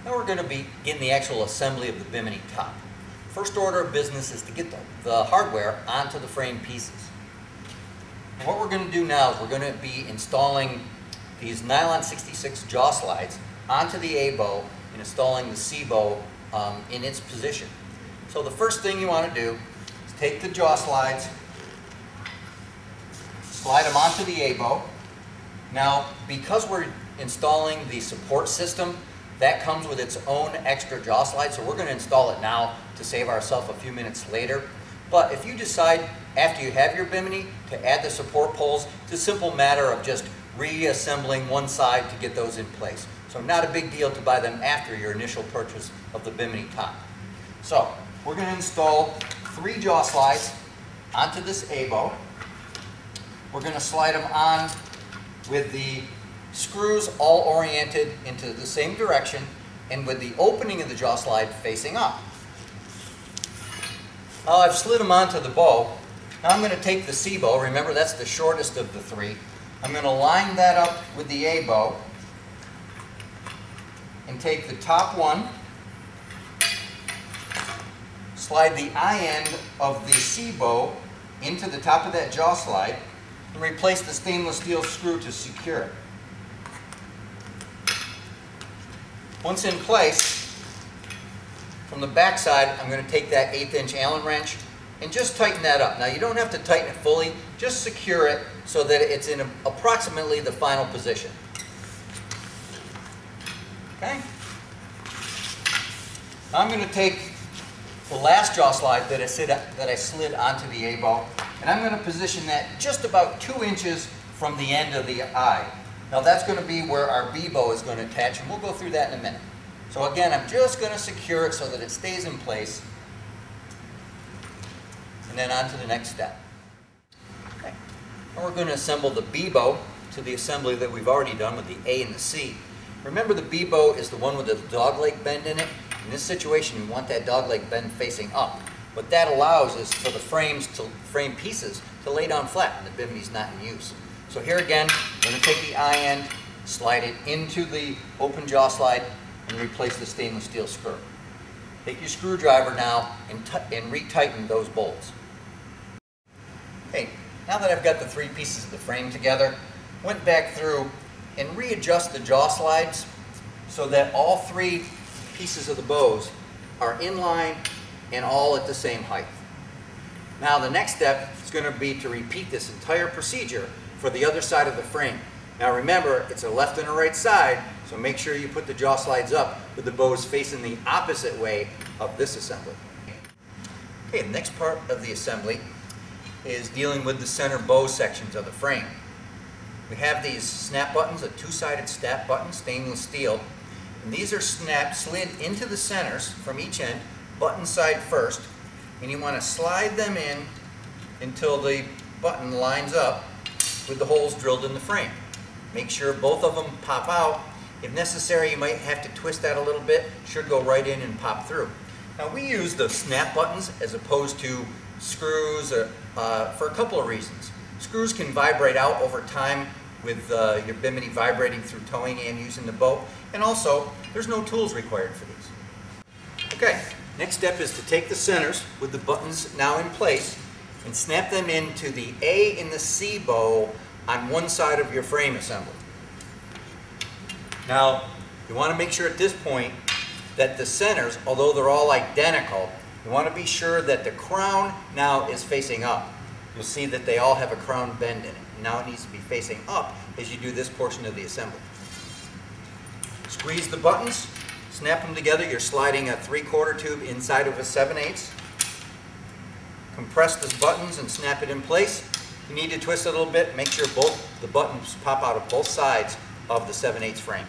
Now we're going to begin the actual assembly of the Bimini top. First order of business is to get the hardware onto the frame pieces. And what we're going to do now is we're going to be installing these nylon 66 jaw slides onto the A bow and installing the C bow in its position. So the first thing you want to do is take the jaw slides, slide them onto the A bow. Now, because we're installing the support system, that comes with its own extra jaw slide, so we're going to install it now to save ourselves a few minutes later. But if you decide after you have your Bimini to add the support poles, it's a simple matter of just reassembling one side to get those in place. So not a big deal to buy them after your initial purchase of the Bimini top. So we're going to install 3 jaw slides onto this A bow. We're going to slide them on with the screws all oriented into the same direction and with the opening of the jaw slide facing up. Now I've slid them onto the bow. Now I'm going to take the C bow, remember that's the shortest of the 3. I'm going to line that up with the A bow and take the top one, slide the eye end of the C bow into the top of that jaw slide and replace the stainless steel screw to secure it. Once in place, from the back side, I'm going to take that 1/8 inch Allen wrench and just tighten that up. Now you don't have to tighten it fully, just secure it so that it's in approximately the final position. Okay? Now I'm going to take the last jaw slide that I slid onto the A bow, and I'm going to position that just about 2 inches from the end of the eye. Now that's going to be where our B bow is going to attach, and we'll go through that in a minute. So again, I'm just going to secure it so that it stays in place, and then on to the next step. Okay. Now we're going to assemble the B bow to the assembly that we've already done with the A and the C. Remember, the B bow is the one with the dogleg bend in it. In this situation, you want that dogleg bend facing up. What that allows is for the frame pieces to lay down flat when the Bimini's not in use. So here again, I'm going to take the eye end, slide it into the open jaw slide, and replace the stainless steel screw. Take your screwdriver now and retighten those bolts. Okay, now that I've got the 3 pieces of the frame together, went back through and readjust the jaw slides so that all 3 pieces of the bows are in line and all at the same height. Now the next step is going to be to repeat this entire procedure for the other side of the frame. Now remember, it's a left and a right side, so make sure you put the jaw slides up with the bows facing the opposite way of this assembly. Okay, the next part of the assembly is dealing with the center bow sections of the frame. We have these snap buttons, a 2-sided snap button, stainless steel, and these are slid into the centers from each end, button side first, and you want to slide them in until the button lines up with the holes drilled in the frame. Make sure both of them pop out. If necessary, you might have to twist that a little bit. It should go right in and pop through. Now we use the snap buttons as opposed to screws for a couple of reasons. Screws can vibrate out over time with your Bimini vibrating through towing and using the bow, and also there's no tools required for these. Okay, next step is to take the centers with the buttons now in place and snap them into the A and the C bow on one side of your frame assembly. Now, you want to make sure at this point that the centers, although they're all identical, you want to be sure that the crown now is facing up. You'll see that they all have a crown bend in it. Now it needs to be facing up as you do this portion of the assembly. Squeeze the buttons, snap them together. You're sliding a 3/4 tube inside of a 7/8. Compress the buttons and snap it in place. You need to twist it a little bit. Make sure both the buttons pop out of both sides of the 7/8 frame.